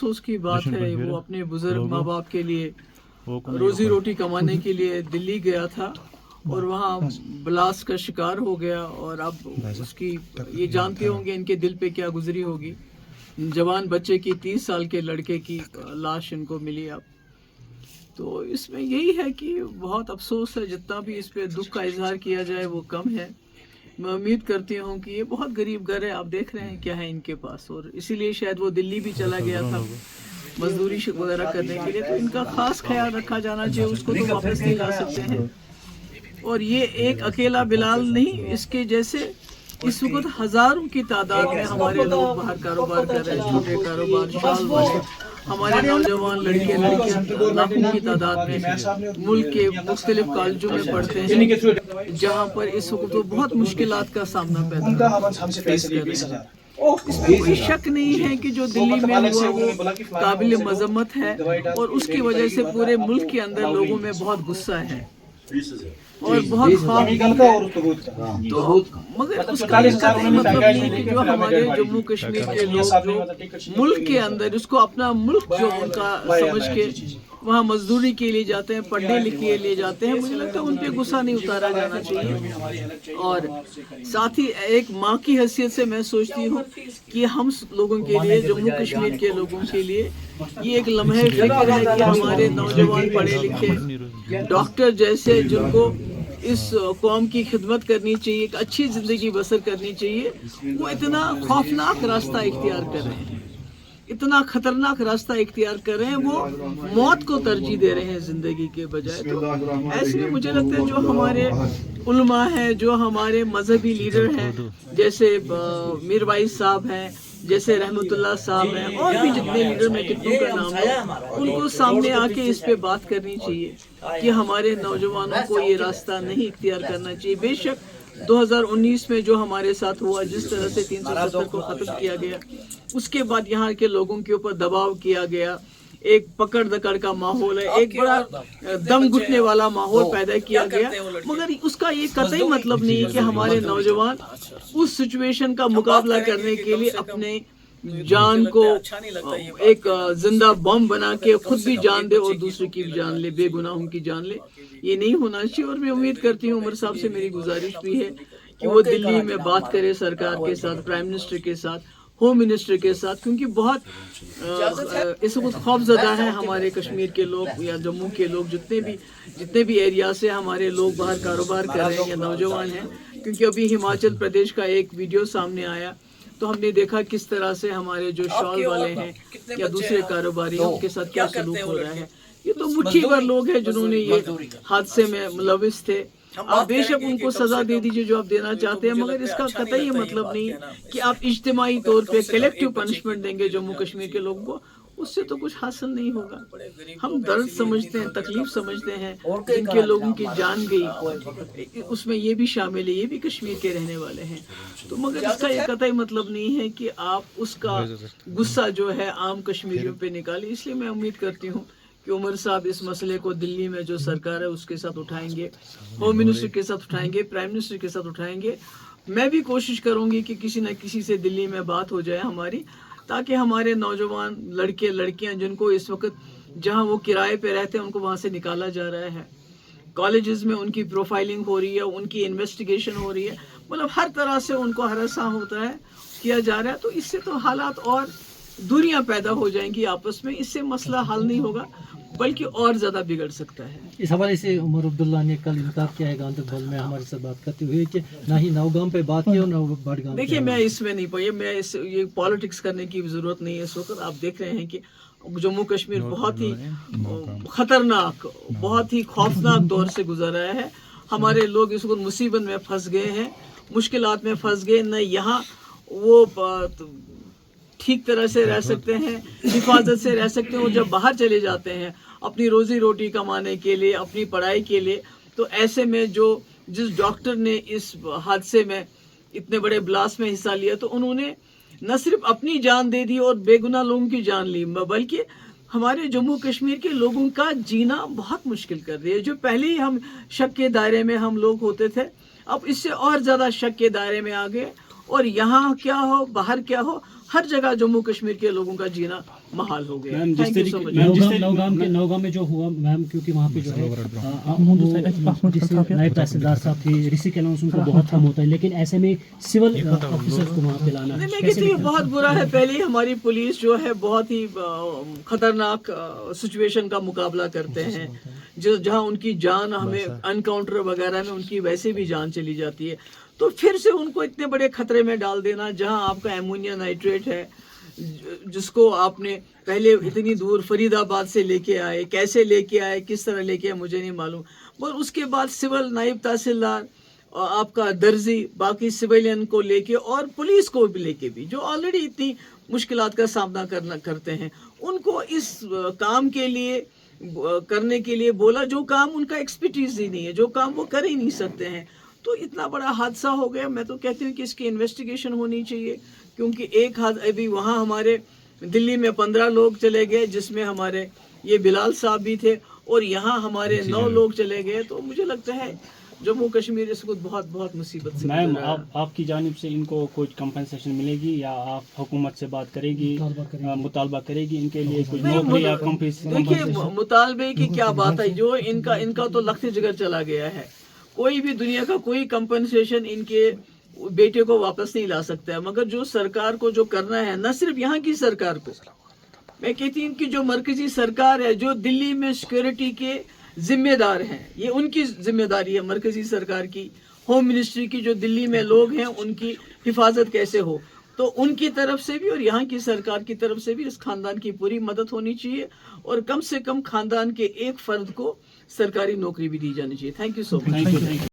अफसोस की बात है, वो अपने बुजुर्ग माँ बाप के लिए रोजी रोटी कमाने के लिए दिल्ली गया था और वहाँ ब्लास्ट का शिकार हो गया, और अब उसकी ये जानते होंगे इनके दिल पे क्या गुजरी होगी। जवान बच्चे की 30 साल के लड़के की लाश इनको मिली अब। तो इसमें यही है कि बहुत अफसोस है, जितना भी इस पे दुख का इजहार किया जाए वो कम है। मैं उम्मीद करती हूँ कि ये बहुत गरीब घर है, आप देख रहे हैं क्या है इनके पास, और इसीलिए शायद वो दिल्ली भी चला गया था मजदूरी वगैरह करने के लिए। तो इनका खास ख्याल रखा जाना चाहिए, उसको तो वापस नहीं ला सकते हैं। और ये एक अकेला बिलाल नहीं, इसके जैसे इस वक्त हजारों की तादाद में हमारे लोग बाहर कारोबार कर रहे हैं, छोटे कारोबार, शाल वाले, हमारे नौजवान लड़के लड़कियां लाखों की तादाद में मुल्क के मुख्तलिफ कॉलेजों में पढ़ते हैं, जहाँ पर इस वक्त वो बहुत मुश्किलात का सामना फेस कर रहे हैं। इसमें कोई शक नहीं है कि जो दिल्ली में हुआ वो काबिल मजम्मत है, और उसकी वजह से पूरे मुल्क के अंदर लोगों में बहुत गुस्सा है और बहुत खौफ है। तो मगर उसका ये कतई मतलब नहीं कि जो हमारे जम्मू कश्मीर के लोग जो मुल्क के अंदर उसको अपना मुल्क जो उनका समझ के वहाँ मजदूरी के लिए जाते हैं, पढ़ने लिखने के लिए जाते हैं, मुझे लगता है उन पे गुस्सा नहीं उतारा जाना चाहिए। और साथ ही एक माँ की हैसियत से मैं सोचती हूँ कि हम लोगों के लिए, जम्मू कश्मीर के लोगों के लिए ये एक लम्हे फिक्र है कि हमारे नौजवान पढ़े लिखे डॉक्टर जैसे, जिनको इस कौम की खिदमत करनी चाहिए, एक अच्छी ज़िंदगी बसर करनी चाहिए, वो इतना खौफनाक रास्ता इख्तियार कर रहे हैं, इतना खतरनाक रास्ता इख्तियार कर रहे हैं, वो मौत को तरजीह दे रहे हैं ज़िंदगी के बजाय। तो ऐसे में मुझे लगता है जो हमारे उलमा हैं, जो हमारे मजहबी लीडर हैं, जैसे मीर वाइस साहब हैं, जैसे रहमतुल्लाह साहब हैं, और भी जितने लीडर में कितनों का नाम है, उनको सामने आके इस पे बात करनी चाहिए कि हमारे नौजवानों को ये रास्ता नहीं इख्तियार करना चाहिए। बेशक 2019 में जो हमारे साथ हुआ, जिस तरह से 370 को ख़त्म किया गया, उसके बाद यहाँ के लोगों के ऊपर दबाव किया गया, एक पकड़ दकड़ का माहौल है, एक बड़ा दम घुटने वाला माहौल पैदा किया गया, मगर उसका ये कतई मतलब नहीं है कि हमारे नौजवान उस सिचुएशन का मुकाबला करने के लिए अपने जान को एक जिंदा बम बना के खुद भी जान दे और दूसरे की भी जान ले, बेगुनाहों की जान ले। ये नहीं होना चाहिए। और मैं उम्मीद करती हूँ, उमर साहब से मेरी गुजारिश भी है कि वो दिल्ली में बात करे सरकार के साथ, प्राइम मिनिस्टर के साथ, होम मिनिस्टर के साथ, क्योंकि बहुत इस वक्त खौफजदा है हमारे कश्मीर के लोग या जम्मू के लोग, जितने भी एरिया से हमारे लोग बाहर कारोबार कर रहे हैं या नौजवान हैं। क्योंकि अभी हिमाचल प्रदेश का एक वीडियो सामने आया, तो हमने देखा किस तरह से हमारे जो शॉल वाले हैं या दूसरे कारोबारी हैं, उनके साथ क्या सलूक हो रहा है। ये तो मुट्ठी भर लोग हैं जिन्होंने ये हादसे में मुलविस थे। आप बेशक उनको सजा दे दीजिए जो आप देना चाहते हैं, मगर इसका कतई ये मतलब नहीं कि आप इज्तिमाई तौर पे कलेक्टिव पनिशमेंट देंगे जम्मू कश्मीर के लोगों को, उससे तो कुछ हासिल नहीं होगा। हम दर्द समझते हैं, तकलीफ समझते हैं, जिनके लोगों की जान गई, उसमें ये भी शामिल है, ये भी कश्मीर के रहने वाले हैं। तो मगर इसका ये कतई मतलब नहीं है कि आप उसका गुस्सा जो है आम कश्मीरियों पे निकालें। इसलिए मैं उम्मीद करती हूँ कि उमर साहब इस मसले को दिल्ली में जो सरकार है उसके साथ उठाएंगे, होम मिनिस्टर के साथ उठाएंगे, प्राइम मिनिस्टर के साथ उठाएंगे। मैं भी कोशिश करूंगी कि किसी न किसी से दिल्ली में बात हो जाए हमारी, ताकि हमारे नौजवान लड़के लड़कियां जिनको इस वक्त जहां वो किराए पे रहते हैं उनको वहां से निकाला जा रहा है, कॉलेजेस में उनकी प्रोफाइलिंग हो रही है, उनकी इन्वेस्टिगेशन हो रही है, मतलब हर तरह से उनको हरासा होता है, किया जा रहा है। तो इससे तो हालात और दूरियां पैदा हो जाएंगी आपस में, इससे मसला हल नहीं होगा बल्कि और ज्यादा बिगड़ सकता है। इस हवाले से उमर अब्दुल्ला ने कल इनकार किया है गांधरबल में हमारे साथ बात करते हुए कि ना ही नौगाम पे बात की और ना बड़गाम। देखिए, मैं इसमें नहीं पाई, मैं ये पॉलिटिक्स करने की जरूरत नहीं है इस वक्त। आप देख रहे हैं कि जम्मू कश्मीर बहुत ही खतरनाक, बहुत ही खौफनाक दौर से गुजर रहा है। हमारे लोग इस वक्त मुसीबत में फंस गए हैं, मुश्किलात में फंस गए, न यहाँ वो ठीक तरह से रह सकते हैं, हिफाजत से रह सकते हैं। और जब बाहर चले जाते हैं अपनी रोजी रोटी कमाने के लिए, अपनी पढ़ाई के लिए, तो ऐसे में जिस डॉक्टर ने इस हादसे में इतने बड़े ब्लास्ट में हिस्सा लिया, तो उन्होंने न सिर्फ अपनी जान दे दी और बेगुनाह लोगों की जान ली, बल्कि हमारे जम्मू कश्मीर के लोगों का जीना बहुत मुश्किल कर दिया। जो पहले ही हम शक के दायरे में हम लोग होते थे, अब इससे और ज़्यादा शक के दायरे में आ गए। اور یہاں کیا ہو باہر کیا ہو ہر جگہ جموں کشمیر کے لوگوں کا جینا محال ہو گیا. Thank you so much. Nowgam میں جو ہوا میم کیونکہ وہاں پہ جو ہے نائب تحصیلدار صاحب تھے ریسک الاؤنس ان کو بہت کم ہوتا ہے لیکن ایسے میں سول آفیسر کو وہاں پہ لانا میں کہتی ہوں بہت برا ہے. پہلے ہماری پولیس جو ہے بہت ہی خطرناک سچویشن کا مقابلہ کرتے ہیں جہاں ان کی جان ہمیں انکاؤنٹر وغیرہ میں ان کی ویسے بھی جان چلی جاتی ہے. تو پھر سے ان کو اتنے بڑے خطرے میں ڈال دینا جہاں آپ کا ایمونیا نائٹریٹ ہے جس کو آپ نے پہلے اتنی دور فرید آباد سے لے کے آئے, کیسے لے کے آئے, کس طرح لے کے آئے مجھے نہیں معلوم. اور اس کے بعد سول نائب تحصیلدار آپ کا درزی باقی سویلین کو لے کے اور پولیس کو بھی لے کے بھی جو آلریڈی اتنی مشکلات کا سامنا کرتے ہیں ان کو اس کام کے لیے کرنے کے لیے بولا جو کام ان کا ایکسپرٹیز ہی نہیں ہے, جو کام وہ کر ہی نہیں سکتے ہیں. تو اتنا بڑا حادثہ ہو گیا. میں تو کہتی ہوں کہ اس کی انویسٹیگیشن ہونی چاہیے کیونکہ ایک ابھی وہاں ہمارے دلی میں 15 لوگ چلے گئے جس میں ہمارے یہ بلال صاحب بھی تھے اور یہاں ہمارے 9 لوگ چلے گئے. تو مجھے لگتا ہے جموں کشمیر اس کو بہت بہت مصیبت سے میم آپ کی جانب سے ان کو کچھ کمپنسیشن ملے گی یا آپ حکومت سے بات کرے گی مطالبہ کرے گی ان کے لیے کچھ نوکری یا دیکھیے مطالبے کی کیا بات ہے جو ان کا تو لخت جگر چلا گیا ہے. کوئی بھی دنیا کا کوئی کمپنسیشن ان کے بیٹے کو واپس نہیں لا سکتا ہے مگر جو سرکار کو جو کرنا ہے نہ صرف یہاں کی سرکار کو میں کہتی ہوں کہ جو مرکزی سرکار ہے جو دلی میں سیکورٹی کے ذمہ دار ہیں یہ ان کی ذمہ داری ہے مرکزی سرکار کی ہوم منسٹری کی جو دلی میں لوگ ہیں ان کی حفاظت کیسے ہو. تو ان کی طرف سے بھی اور یہاں کی سرکار کی طرف سے بھی اس خاندان کی پوری مدد ہونی چاہیے اور کم سے کم خاندان کے ایک فرد کو سرکاری نوکری بھی دی جانی چاہیے. Thank you so much.